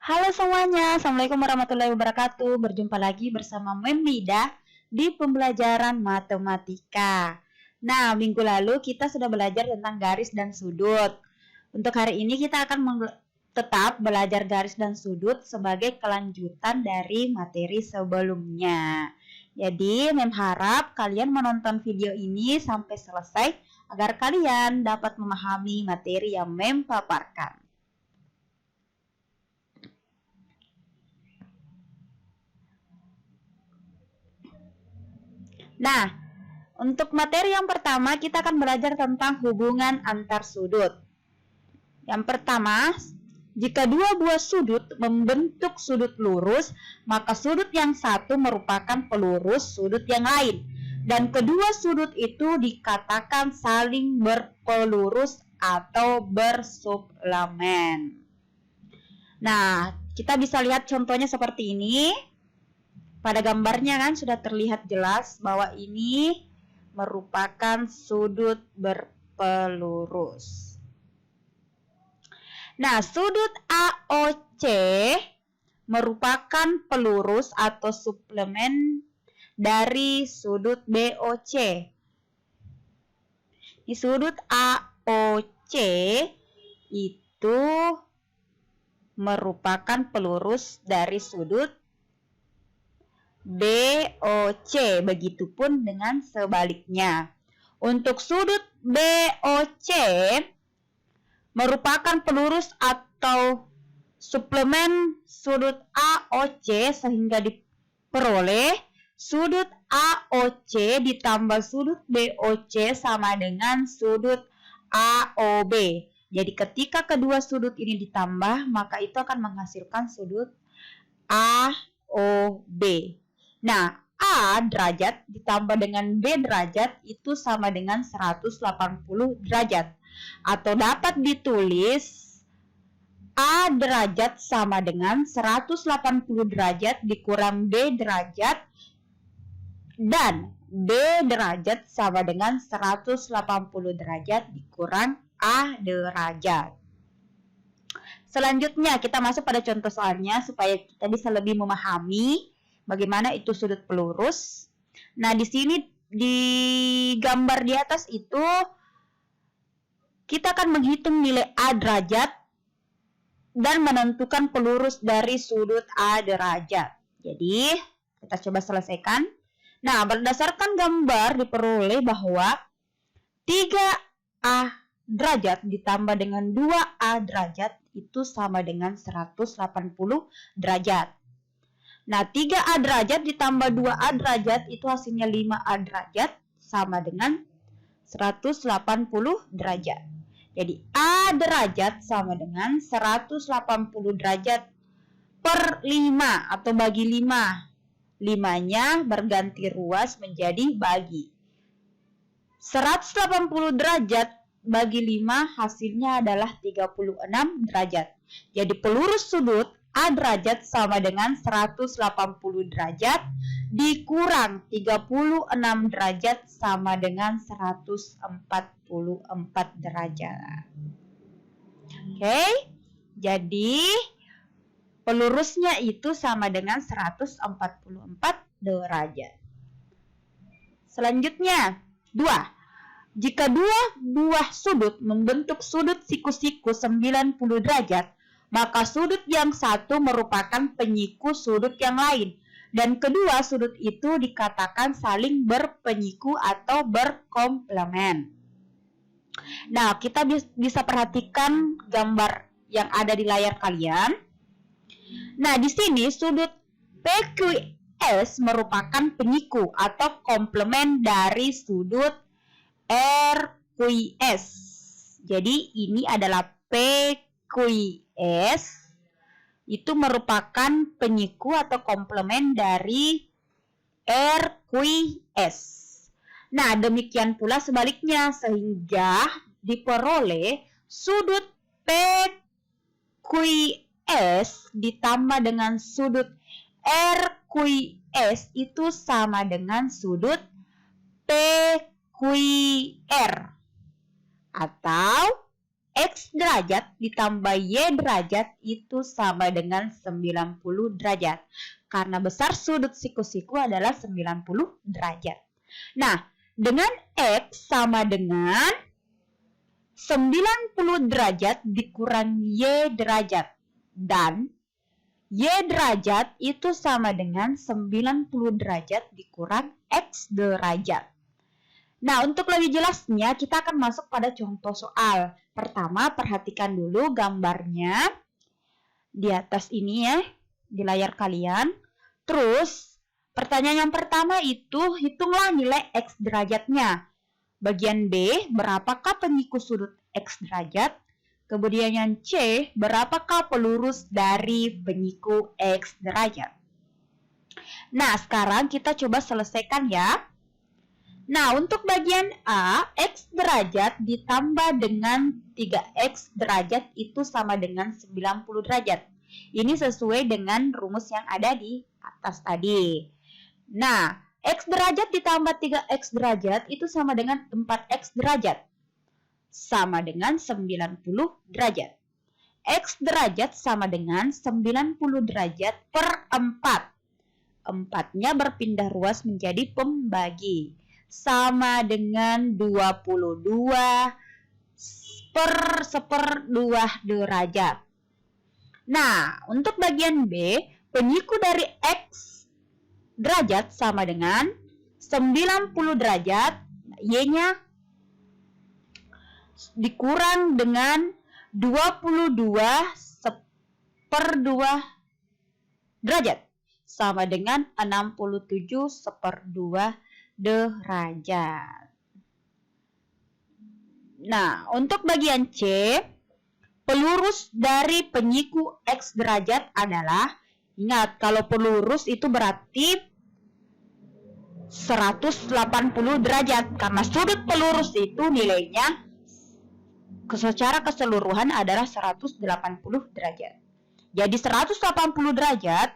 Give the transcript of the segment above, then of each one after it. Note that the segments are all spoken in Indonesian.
Halo semuanya, Assalamualaikum warahmatullahi wabarakatuh. Berjumpa lagi bersama Mem Nida di pembelajaran matematika. Nah, minggu lalu kita sudah belajar tentang garis dan sudut. Untuk hari ini kita akan tetap belajar garis dan sudut sebagai kelanjutan dari materi sebelumnya. Jadi, Mem harap kalian menonton video ini sampai selesai agar kalian dapat memahami materi yang Mem paparkan. Nah, untuk materi yang pertama kita akan belajar tentang hubungan antar sudut. Yang pertama, jika dua buah sudut membentuk sudut lurus, maka sudut yang satu merupakan pelurus sudut yang lain. Dan kedua sudut itu dikatakan saling berpelurus atau bersuplemen. Nah, kita bisa lihat contohnya seperti ini. Pada gambarnya kan sudah terlihat jelas bahwa ini merupakan sudut berpelurus. Nah, sudut AOC merupakan pelurus atau suplemen dari sudut BOC. Di sudut AOC itu merupakan pelurus dari sudut BOC, begitupun dengan sebaliknya. Untuk sudut BOC merupakan pelurus atau suplemen sudut AOC sehingga diperoleh sudut AOC ditambah sudut BOC sama dengan sudut AOB. Jadi ketika kedua sudut ini ditambah, maka itu akan menghasilkan sudut AOB. Nah, A derajat ditambah dengan B derajat itu sama dengan 180 derajat. Atau dapat ditulis A derajat sama dengan 180 derajat dikurang B derajat dan B derajat sama dengan 180 derajat dikurang A derajat. Selanjutnya kita masuk pada contoh soalnya supaya kita bisa lebih memahami bagaimana itu sudut pelurus. Nah, di sini di gambar di atas itu kita akan menghitung nilai A derajat dan menentukan pelurus dari sudut A derajat. Jadi, kita coba selesaikan. Nah, berdasarkan gambar diperoleh bahwa 3A derajat ditambah dengan 2A derajat itu sama dengan 180 derajat. Nah, 3A derajat ditambah 2A derajat itu hasilnya 5A derajat sama dengan 180 derajat. Jadi, A derajat sama dengan 180 derajat per 5 atau bagi 5. 5-nya berganti ruas menjadi bagi. 180 derajat bagi 5 hasilnya adalah 36 derajat. Jadi, pelurus sudut A derajat sama dengan 180 derajat dikurang 36 derajat sama dengan 144 derajat. Oke, jadi pelurusnya itu sama dengan 144 derajat. Selanjutnya, 2. Jika dua buah sudut membentuk sudut siku-siku 90 derajat, maka sudut yang satu merupakan penyiku sudut yang lain. Dan kedua sudut itu dikatakan saling berpenyiku atau berkomplemen. Nah, kita bisa perhatikan gambar yang ada di layar kalian. Nah, di sini sudut PQS merupakan penyiku atau komplemen dari sudut RQS. Jadi, ini adalah PQS itu merupakan penyiku atau komplemen dari RQS. Nah, demikian pula sebaliknya sehingga diperoleh sudut PQS ditambah dengan sudut RQS itu sama dengan sudut PQR atau X derajat ditambah Y derajat itu sama dengan 90 derajat. Karena besar sudut siku-siku adalah 90 derajat. Nah, dengan X sama dengan 90 derajat dikurang Y derajat. Dan Y derajat itu sama dengan 90 derajat dikurang X derajat. Nah, untuk lebih jelasnya kita akan masuk pada contoh soal. Pertama, perhatikan dulu gambarnya di atas ini ya, di layar kalian. Terus, pertanyaan yang pertama itu hitunglah nilai X derajatnya. Bagian B, berapakah penyiku sudut X derajat? Kemudian yang C, berapakah pelurus dari penyiku X derajat? Nah, sekarang kita coba selesaikan ya. Nah, untuk bagian A, X derajat ditambah dengan 3X derajat itu sama dengan 90 derajat. Ini sesuai dengan rumus yang ada di atas tadi. Nah, X derajat ditambah 3X derajat itu sama dengan 4X derajat. Sama dengan 90 derajat. X derajat sama dengan 90 derajat per 4. 4-nya berpindah ruas menjadi pembagi. Sama dengan 22 per 1/2 derajat. Nah, untuk bagian B, penyiku dari X derajat sama dengan 90 derajat, Y-nya dikurang dengan 22 1/2 derajat sama dengan 67 1/2 derajat. Nah, untuk bagian C, pelurus dari penyiku X derajat adalah, ingat kalau pelurus itu berarti 180 derajat karena sudut pelurus itu nilainya secara keseluruhan adalah 180 derajat. Jadi 180 derajat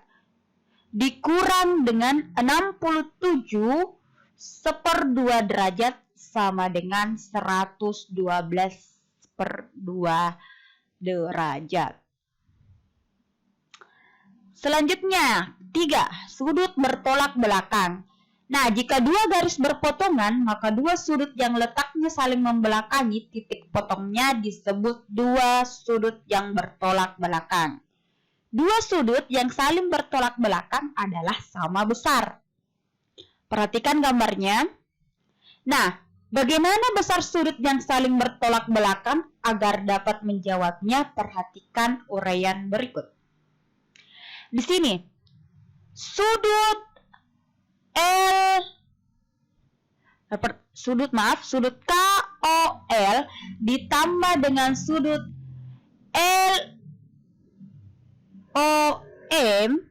dikurang dengan 67 1/2 derajat sama dengan 112/2 derajat. Selanjutnya, 3. Sudut bertolak belakang. Nah, jika dua garis berpotongan, maka dua sudut yang letaknya saling membelakangi titik potongnya disebut dua sudut yang bertolak belakang. Dua sudut yang saling bertolak belakang adalah sama besar. Perhatikan gambarnya. Nah, bagaimana besar sudut yang saling bertolak belakang? Agar dapat menjawabnya, perhatikan uraian berikut. Di sini, sudut KOL ditambah dengan sudut LOM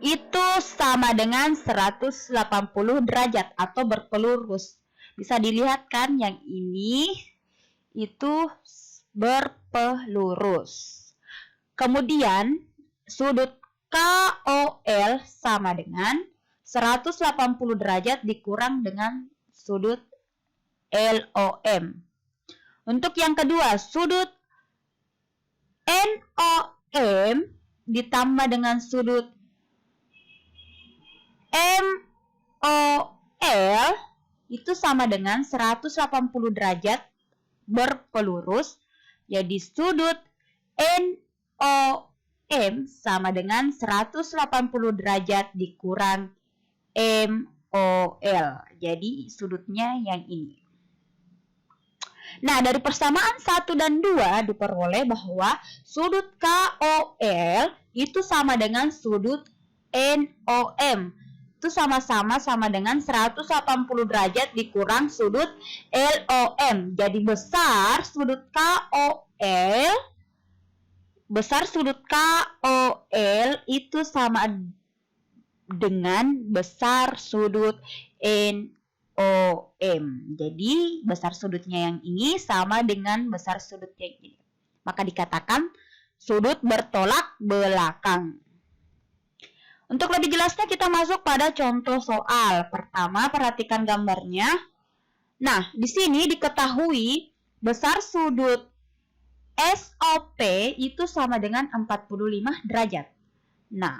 itu sama dengan 180 derajat atau berpelurus. Bisa dilihat kan yang ini itu berpelurus. Kemudian sudut KOL sama dengan 180 derajat dikurang dengan sudut LOM. Untuk yang kedua, sudut NOM ditambah dengan sudut MOL itu sama dengan 180 derajat berpelurus. Jadi sudut NOM sama dengan 180 derajat dikurang MOL. Jadi sudutnya yang ini. Nah, dari persamaan 1 dan 2 diperoleh bahwa sudut KOL itu sama dengan sudut NOM. Itu sama-sama dengan 180 derajat dikurang sudut LOM. Jadi besar sudut KOL itu sama dengan besar sudut NOM. Jadi besar sudutnya yang ini sama dengan besar sudut yang ini. Maka dikatakan sudut bertolak belakang. Untuk lebih jelasnya kita masuk pada contoh soal. Pertama, perhatikan gambarnya. Nah, di sini diketahui besar sudut SOP itu sama dengan 45 derajat. Nah,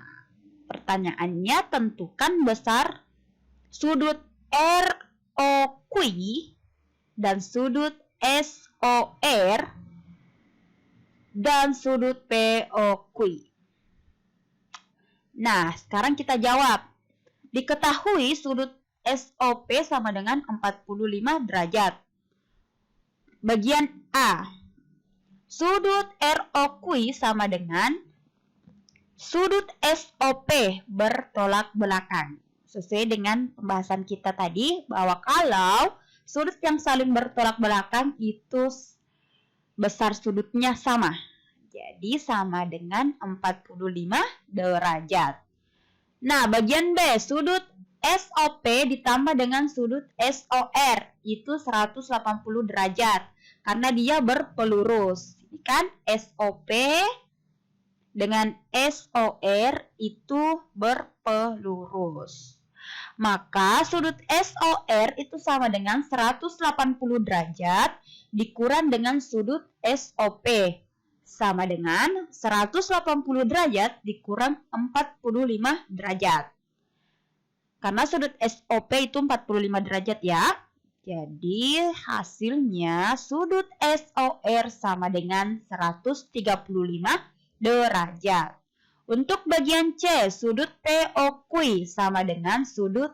pertanyaannya tentukan besar sudut ROQ dan sudut SOR dan sudut POQ. Nah, sekarang kita jawab. Diketahui sudut SOP sama dengan 45 derajat. Bagian A. Sudut ROQ sama dengan sudut SOP bertolak belakang. Sesuai dengan pembahasan kita tadi bahwa kalau sudut yang saling bertolak belakang itu besar sudutnya sama. Jadi sama dengan 45 derajat. Nah, bagian B, sudut SOP ditambah dengan sudut SOR itu 180 derajat karena dia berpelurus. Ini kan SOP dengan SOR itu berpelurus. Maka sudut SOR itu sama dengan 180 derajat dikurang dengan sudut SOP sama dengan 180 derajat dikurang 45 derajat. Karena sudut SOP itu 45 derajat ya. Jadi hasilnya sudut SOR sama dengan 135 derajat. Untuk bagian C, sudut POQ sama dengan sudut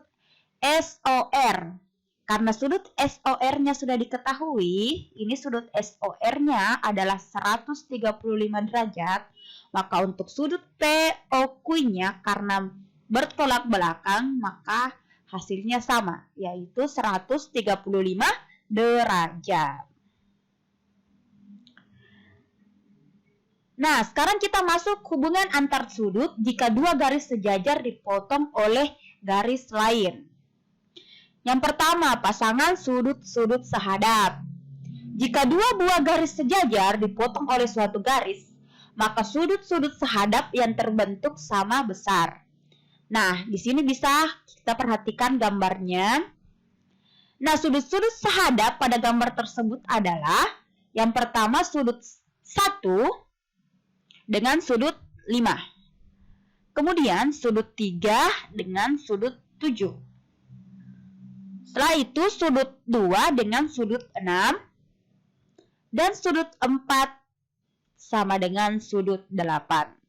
SOR. Karena sudut SOR-nya sudah diketahui, ini sudut SOR-nya adalah 135 derajat, maka untuk sudut POQ-nya karena bertolak belakang, maka hasilnya sama, yaitu 135 derajat. Nah, sekarang kita masuk hubungan antar sudut jika dua garis sejajar dipotong oleh garis lain. Yang pertama, pasangan sudut-sudut sehadap. Jika dua buah garis sejajar dipotong oleh suatu garis, maka sudut-sudut sehadap yang terbentuk sama besar. Nah, di sini bisa kita perhatikan gambarnya. Nah, sudut-sudut sehadap pada gambar tersebut adalah yang pertama sudut 1 dengan sudut 5. Kemudian sudut 3 dengan sudut 7. Setelah itu sudut 2 dengan sudut 6. Dan sudut 4 sama dengan sudut 8.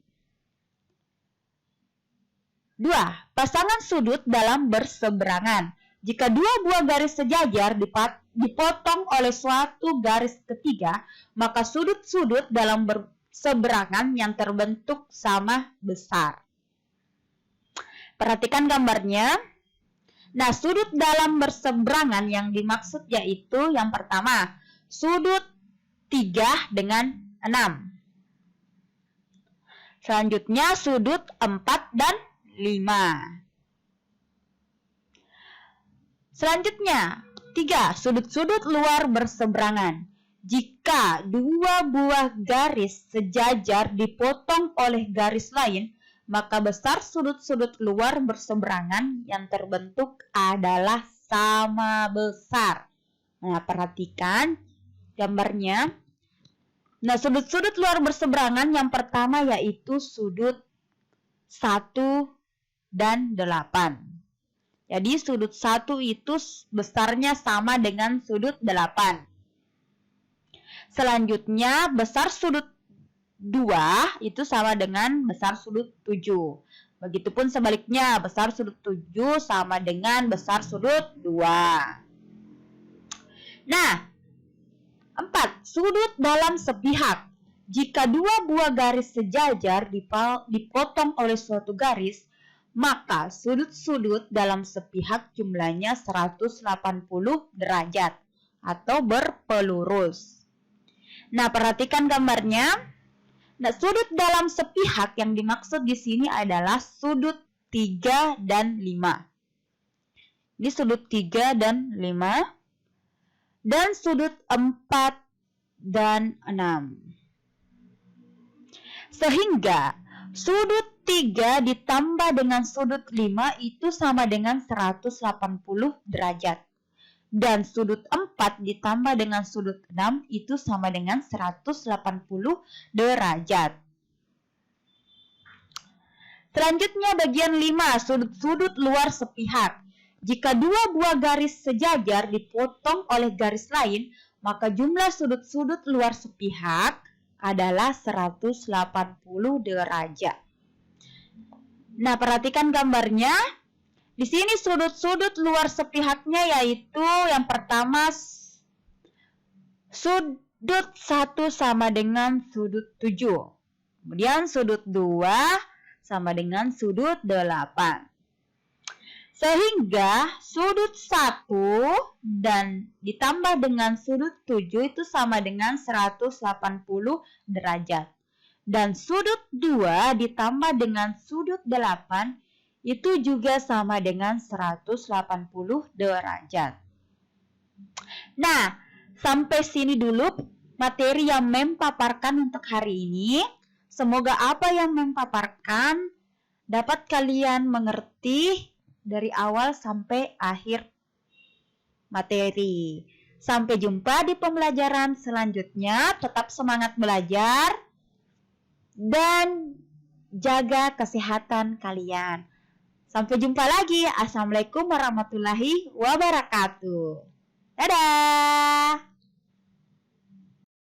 2. Pasangan sudut dalam berseberangan. Jika dua buah garis sejajar dipotong oleh suatu garis ketiga, maka sudut-sudut dalam berseberangan yang terbentuk sama besar. Perhatikan gambarnya. Nah, sudut dalam berseberangan yang dimaksud yaitu yang pertama, sudut 3 dengan 6. Selanjutnya sudut 4 dan 5. Selanjutnya, 3. Sudut-sudut luar berseberangan. Jika dua buah garis sejajar dipotong oleh garis lain, maka besar sudut-sudut luar berseberangan yang terbentuk adalah sama besar. Nah, perhatikan gambarnya. Nah, sudut-sudut luar berseberangan yang pertama yaitu sudut 1 dan 8. Jadi sudut 1 itu besarnya sama dengan sudut 8. Selanjutnya besar sudut 2 itu sama dengan besar sudut 7. Begitupun sebaliknya, besar sudut 7 sama dengan besar sudut 2. Nah, 4. Sudut dalam sepihak. Jika dua buah garis sejajar dipotong oleh suatu garis, maka sudut-sudut dalam sepihak jumlahnya 180 derajat atau berpelurus. Nah, perhatikan gambarnya. Nah, sudut dalam sepihak yang dimaksud di sini adalah sudut 3 dan 5. Ini sudut 3 dan 5. Dan sudut 4 dan 6. Sehingga sudut 3 ditambah dengan sudut 5 itu sama dengan 180 derajat. Dan sudut 4 ditambah dengan sudut 6 itu sama dengan 180 derajat. Selanjutnya bagian 5, sudut-sudut luar sepihak. Jika dua buah garis sejajar dipotong oleh garis lain, maka jumlah sudut-sudut luar sepihak adalah 180 derajat. Nah, perhatikan gambarnya. Di sini sudut-sudut luar sepihaknya yaitu yang pertama sudut 1 sama dengan sudut 7. Kemudian sudut 2 sama dengan sudut 8. Sehingga sudut 1 dan ditambah dengan sudut 7 itu sama dengan 180 derajat. Dan sudut 2 ditambah dengan sudut 8 itu juga sama dengan 180 derajat. Nah, sampai sini dulu materi yang Mem paparkan untuk hari ini. Semoga apa yang Mem paparkan dapat kalian mengerti dari awal sampai akhir materi. Sampai jumpa di pembelajaran selanjutnya. Tetap semangat belajar dan jaga kesehatan kalian. Sampai jumpa lagi. Assalamualaikum warahmatullahi wabarakatuh. Dadah.